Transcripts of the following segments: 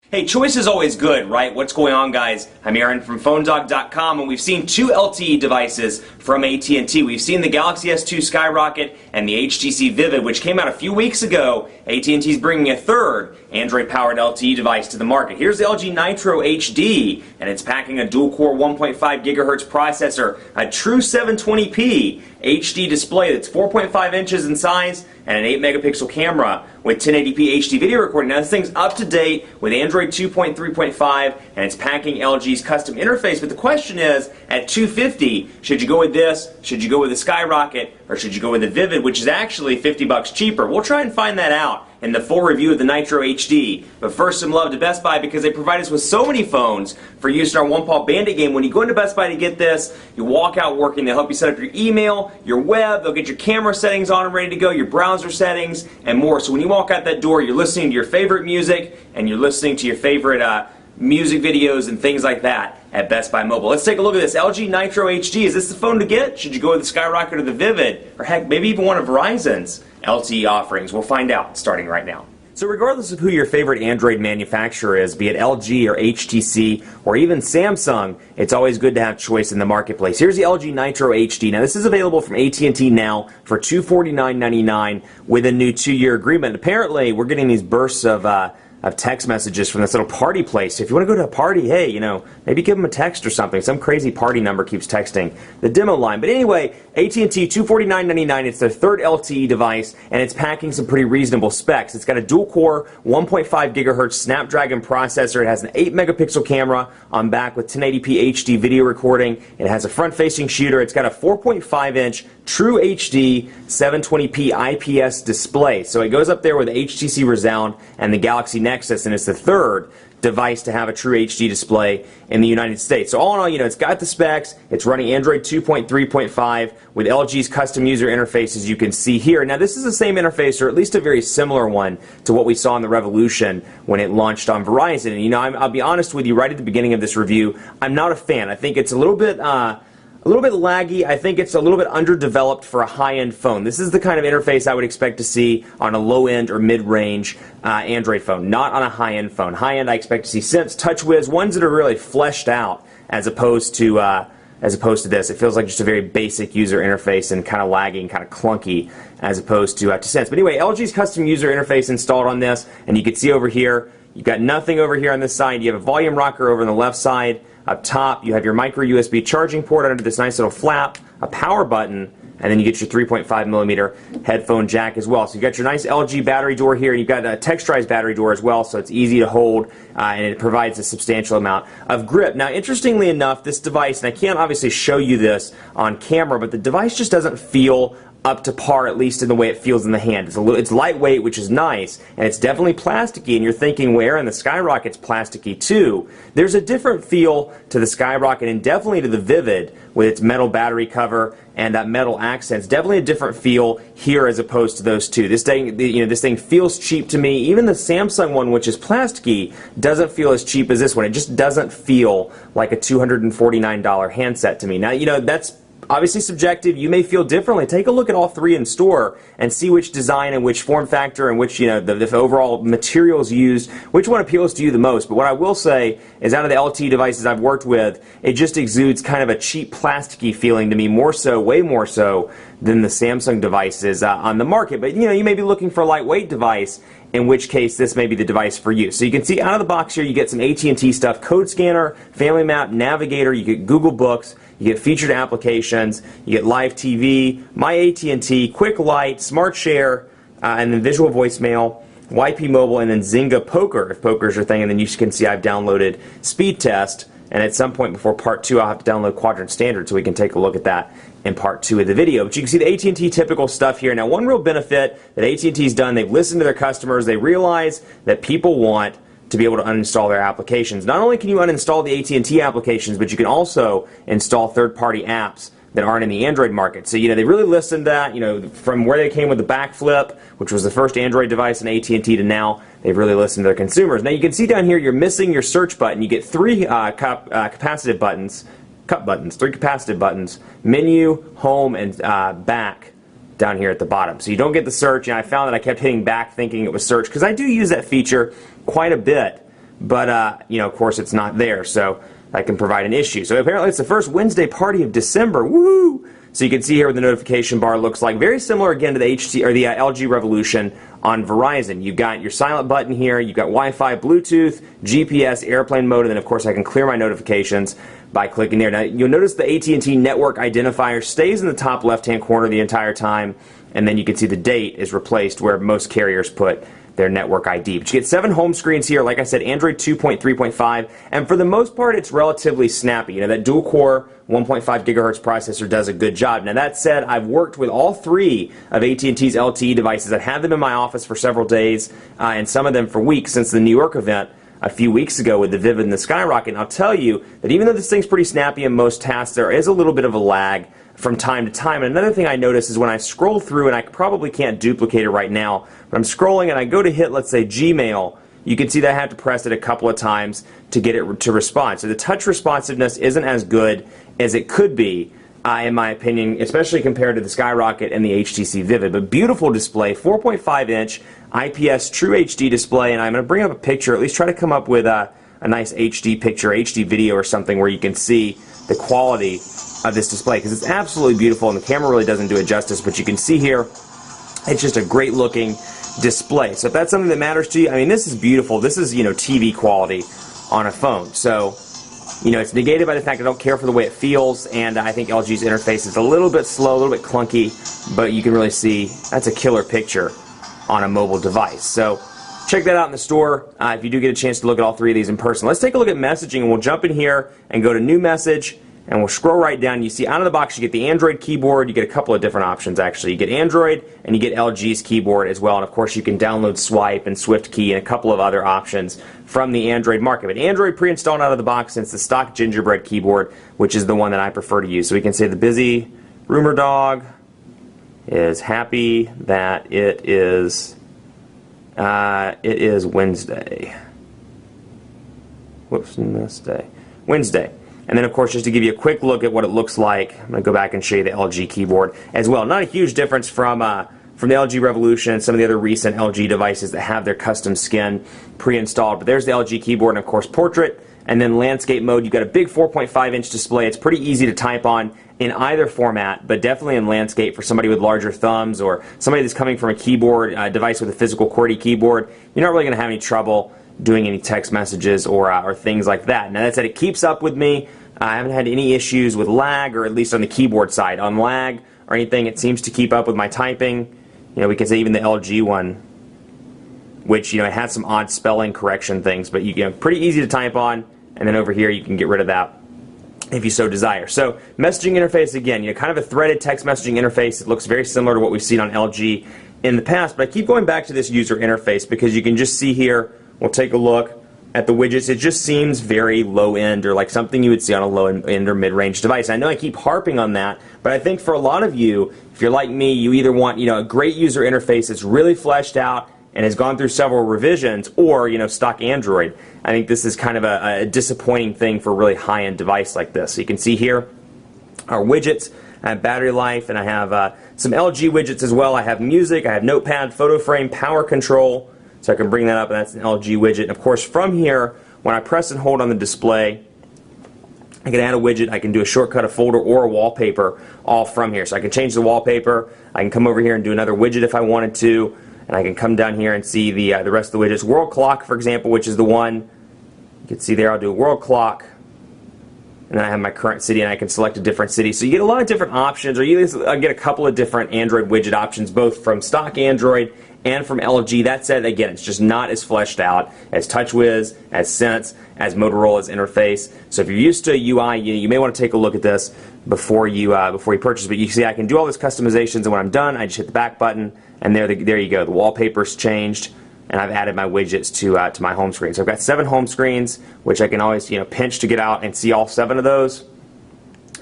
Hey, choice is always good, right? What's going on, guys? I'm Aaron from PhoneDog.com, and we've seen two LTE devices from AT&T. We've seen the Galaxy S2 Skyrocket and the HTC Vivid, which came out a few weeks ago. AT&T's bringing a third Android-powered LTE device to the market. Here's the LG Nitro HD, and it's packing a dual-core 1.5 gigahertz processor, a true 720p HD display that's 4.5 inches in size, and an 8-megapixel camera with 1080p HD video recording. Now this thing's up to date with Android 2.3.5, and it's packing LG's custom interface. But the question is, at $250, should you go with this? Should you go with the Skyrocket? Or should you go with the Vivid, which is actually $50 cheaper? We'll try and find that out in the full review of the Nitro HD. But first, some love to Best Buy because they provide us with so many phones for use in our One-Paw Bandit game. When you go into Best Buy to get this, you walk out working. They'll help you set up your email, your web, they'll get your camera settings on and ready to go, your browser settings, and more. So when you walk out that door, you're listening to your favorite music, and you're listening to your favorite music videos and things like that at Best Buy Mobile. Let's take a look at this. LG Nitro HD. Is this the phone to get? Should you go with the Skyrocket or the Vivid? Or heck, maybe even one of Verizon's LTE offerings? We'll find out starting right now. So regardless of who your favorite Android manufacturer is, be it LG or HTC or even Samsung, it's always good to have choice in the marketplace. Here's the LG Nitro HD. Now this is available from AT&T now for $249.99 with a new 2-year agreement. Apparently, we're getting these bursts of text messages from this little party place. If you want to go to a party, hey, maybe give them a text or something. Some crazy party number keeps texting the demo line. But anyway, AT&T, $249.99. It's their third LTE device, and it's packing some pretty reasonable specs. It's got a dual-core 1.5 gigahertz Snapdragon processor. It has an 8-megapixel camera on back with 1080p HD video recording. It has a front-facing shooter. It's got a 4.5-inch True HD 720p IPS display. So it goes up there with the HTC Resound and the Galaxy Nexus, and it's the third device to have a True HD display in the United States. So all in all, it's got the specs. It's running Android 2.3.5 with LG's custom user interface, as you can see here. Now this is the same interface, or at least a very similar one, to what we saw in the Revolution when it launched on Verizon. And I'll be honest with you right at the beginning of this review, I'm not a fan. I think it's a little bit laggy. I think it's a little bit underdeveloped for a high-end phone. This is the kind of interface I would expect to see on a low-end or mid-range Android phone, not on a high-end phone. High-end I expect to see Sense, TouchWiz, ones that are really fleshed out as opposed to this. It feels like just a very basic user interface and kind of lagging, kind of clunky as opposed to Sense. But anyway, LG's custom user interface installed on this, and you can see over here, you've got nothing over here on this side. You have a volume rocker over on the left side. Up top, you have your micro USB charging port under this nice little flap, a power button, and then you get your 3.5 millimeter headphone jack as well. So you've got your nice LG battery door here, and you've got a texturized battery door as well, so it's easy to hold, and it provides a substantial amount of grip. Now, interestingly enough, this device, and I can't obviously show you this on camera, but the device just doesn't feel up to par, at least in the way it feels in the hand. It's lightweight, which is nice, and it's definitely plasticky, and you're thinking, where? And the Skyrocket's plasticky too. There's a different feel to the Skyrocket, and definitely to the Vivid, with its metal battery cover and that metal accents. Definitely a different feel here as opposed to those two. This thing feels cheap to me. Even the Samsung one, which is plasticky, doesn't feel as cheap as this one. It just doesn't feel like a $249 handset to me. Now, that's obviously subjective. You may feel differently. Take a look at all three in store and see which design and which form factor and which, the overall materials used, which one appeals to you the most. But what I will say is, out of the LTE devices I've worked with, it just exudes kind of a cheap plasticky feeling to me, more so, way more so than the Samsung devices on the market. But you may be looking for a lightweight device, in which case this may be the device for you. So you can see out of the box here, you get some AT&T stuff: code scanner, family map, navigator, you get Google Books, you get featured applications, you get live TV, my AT&T, quick light, smart share, and then visual voicemail, YP mobile, and then Zynga Poker, if poker is your thing. And then you can see I've downloaded Speed Test, and at some point before part 2 I'll have to download Quadrant Standard so we can take a look at that in part 2 of the video. But you can see the AT&T typical stuff here. Now, one real benefit that AT&T's done, they've listened to their customers. They realize that people want to be able to uninstall their applications. Not only can you uninstall the AT&T applications, but you can also install third-party apps that aren't in the Android market. So, they really listened to that, from where they came with the backflip, which was the first Android device in AT&T, to now they've really listened to their consumers. Now, you can see down here, you're missing your search button. You get three capacitive buttons, three capacitive buttons: menu, home, and back down here at the bottom. So you don't get the search, and I found that I kept hitting back thinking it was search, because I do use that feature quite a bit but you know, of course, it's not there, so that can provide an issue. So apparently, it's the first Wednesday party of December. Woohoo! So you can see here what the notification bar looks like. Very similar again to the LG Revolution on Verizon. You've got your silent button here. You've got Wi-Fi, Bluetooth, GPS, airplane mode, and then of course I can clear my notifications by clicking there. Now you'll notice the AT&T network identifier stays in the top left-hand corner the entire time, and then you can see the date is replaced where most carriers put their network ID. But you get 7 home screens here. Like I said, Android 2.3.5, and for the most part, it's relatively snappy. You know, that dual-core 1.5 gigahertz processor does a good job. Now that said, I've worked with all 3 of AT&T's LTE devices. I've had them in my office for several days, and some of them for weeks since the New York event a few weeks ago with the Vivid and the Skyrocket. And I'll tell you that even though this thing's pretty snappy in most tasks, there is a little bit of a lag from time to time. And another thing I notice is when I scroll through, and I probably can't duplicate it right now, but I'm scrolling and I go to hit, let's say, Gmail, you can see that I have to press it a couple of times to get it to respond. So the touch responsiveness isn't as good as it could be, in my opinion, especially compared to the Skyrocket and the HTC Vivid. But beautiful display, 4.5-inch IPS True HD display, and I'm going to bring up a picture, at least try to come up with a nice HD picture, HD video or something where you can see the quality of this display, because it's absolutely beautiful, and the camera really doesn't do it justice, but you can see here, it's just a great looking display. So if that's something that matters to you, I mean, this is beautiful. This is, you know, TV quality on a phone. So, you know, it's negated by the fact I don't care for the way it feels, and I think LG's interface is a little bit slow, a little bit clunky, but you can really see that's a killer picture on a mobile device. So check that out in the store if you do get a chance to look at all 3 of these in person. Let's take a look at messaging, and we'll jump in here and go to New Message, and we'll scroll right down. You see out of the box you get the Android keyboard. You get a couple of different options actually. You get Android and you get LG's keyboard as well, and of course you can download Swipe and Swift Key and a couple of other options from the Android market. But Android pre-installed out of the box, since the stock gingerbread keyboard, which is the one that I prefer to use. So we can say the busy rumor dog is happy that it is Wednesday. Whoops, Wednesday. Wednesday. And then, of course, just to give you a quick look at what it looks like, I'm going to go back and show you the LG keyboard as well. Not a huge difference from the LG Revolution and some of the other recent LG devices that have their custom skin pre-installed. But there's the LG keyboard, and, of course, portrait. And then landscape mode, you've got a big 4.5-inch display. It's pretty easy to type on in either format, but definitely in landscape for somebody with larger thumbs or somebody that's coming from a keyboard device with a physical QWERTY keyboard. You're not really going to have any trouble doing any text messages or things like that. Now that said, it keeps up with me. I haven't had any issues with lag, or at least on the keyboard side. On lag or anything, it seems to keep up with my typing. You know, we can say even the LG one, which, you know, it has some odd spelling correction things, but you know, pretty easy to type on. And then over here, you can get rid of that if you so desire. So messaging interface, again, you know, kind of a threaded text messaging interface. It looks very similar to what we've seen on LG in the past, but I keep going back to this user interface because you can just see here. We'll take a look at the widgets. It just seems very low-end, or like something you would see on a low-end or mid-range device. I know I keep harping on that, but I think for a lot of you, if you're like me, you either want, you know, a great user interface that's really fleshed out and has gone through several revisions, or, you know, stock Android. I think this is kind of a disappointing thing for a really high-end device like this. So you can see here our widgets. I have battery life, and I have some LG widgets as well. I have music, I have notepad, photo frame, power control. So I can bring that up, and that's an LG widget. And of course, from here, when I press and hold on the display, I can add a widget, I can do a shortcut, a folder, or a wallpaper all from here. So I can change the wallpaper, I can come over here and do another widget if I wanted to, and I can come down here and see the rest of the widgets. World clock, for example, which is the one, you can see there, I'll do a world clock, and then I have my current city, and I can select a different city. So you get a lot of different options, or you get a couple of different Android widget options, both from stock Android and from LG. That said, again, it's just not as fleshed out as TouchWiz, as Sense, as Motorola's interface. So if you're used to UI, you may want to take a look at this before you purchase. But you see, I can do all these customizations, and when I'm done, I just hit the back button, and there you go. The wallpaper's changed, and I've added my widgets to my home screen. So I've got 7 home screens, which I can always, you know, pinch to get out and see all 7 of those,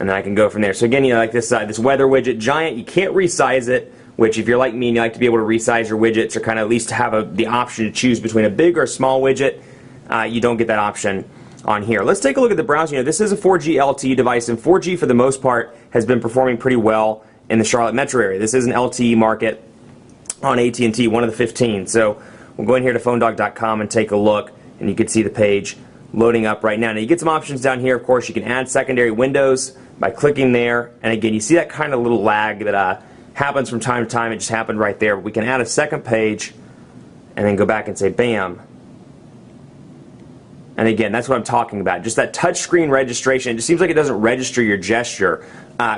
and then I can go from there. So again, you know, like this weather widget, giant. You can't resize it, which if you're like me and you like to be able to resize your widgets, or kind of at least have the option to choose between a big or a small widget, you don't get that option on here. Let's take a look at the browser. You know, this is a 4G LTE device, and 4G for the most part has been performing pretty well in the Charlotte metro area. This is an LTE market on AT&T, one of the 15. So we'll go in here to phonedog.com and take a look and you can see the page loading up right now. Now you get some options down here. Of course, you can add secondary windows by clicking there, and again, you see that kind of little lag that happens from time to time. It just happened right there. We can add a second page and then go back and say bam. And again, that's what I'm talking about. Just that touchscreen registration. It just seems like it doesn't register your gesture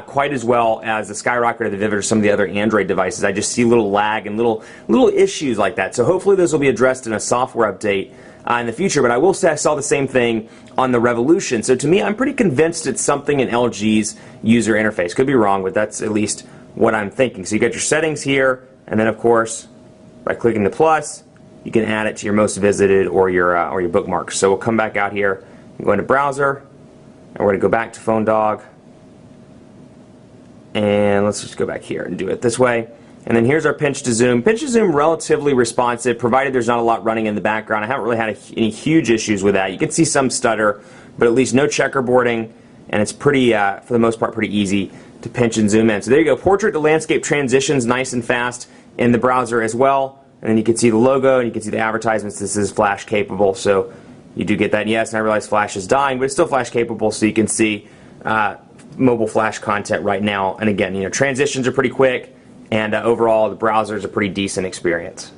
quite as well as the Skyrocket or the Vivid or some of the other Android devices. I just see a little lag and little issues like that. So hopefully those will be addressed in a software update in the future. But I will say I saw the same thing on the Revolution. So to me, I'm pretty convinced it's something in LG's user interface. Could be wrong, but that's at least what I'm thinking. So you got your settings here, and then of course, by clicking the plus, you can add it to your most visited or your bookmarks. So we'll come back out here and go into browser, and we're going to go back to PhoneDog, and let's just go back here and do it this way. And then here's our pinch to zoom. Pinch to zoom, relatively responsive, provided there's not a lot running in the background. I haven't really had any huge issues with that. You can see some stutter, but at least no checkerboarding, and it's pretty, for the most part, pretty easy to pinch and zoom in. So there you go. Portrait to landscape transitions, nice and fast in the browser as well. And then you can see the logo, and you can see the advertisements. This is flash capable, so you do get that. Yes, and I realize flash is dying, but it's still flash capable, so you can see mobile flash content right now. And again, transitions are pretty quick, and overall the browser is a pretty decent experience.